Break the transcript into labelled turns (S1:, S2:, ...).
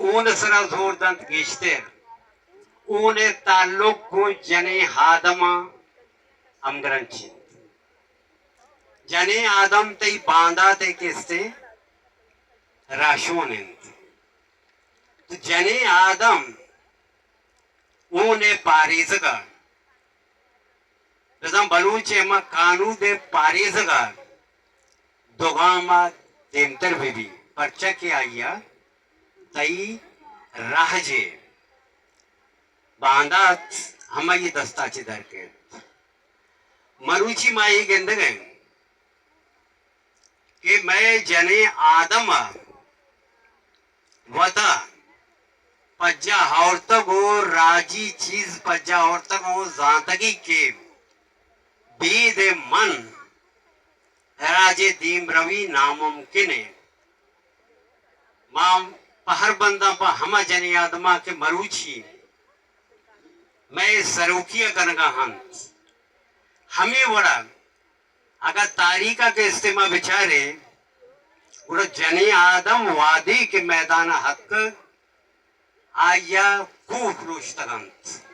S1: ऊन सरा जोर दंत गेश्तेर ऊने ताल्लुक को जने हादमा अमग्रंची जने आदम तई बांदा ते किस्ते राशोनिंत तो जने आदम ऊने पारीजगा रज़म बलूचे मा कानू दे पारीजगा दोगामा देमतर भी पर्चा के आया तई राहजे बांदा हमारी दस्ताचे दर के मरुची माई गेंद गए कि मैं जने आदम वता पज्जा हौरतगो राजी चीज पज्जा हौरतगो जांतगी के बीदे मन राजे दीम रवि नामुमकिन है माम पहर बंदा पर हम जने आदमा के मरुची मैं सरूकिया करगा हंस हमें बड़ा अगर तारीका के इस्तेमाल बिचारे उड़ा जने आदम वादी के मैदान हक आया खूब रोश तगंत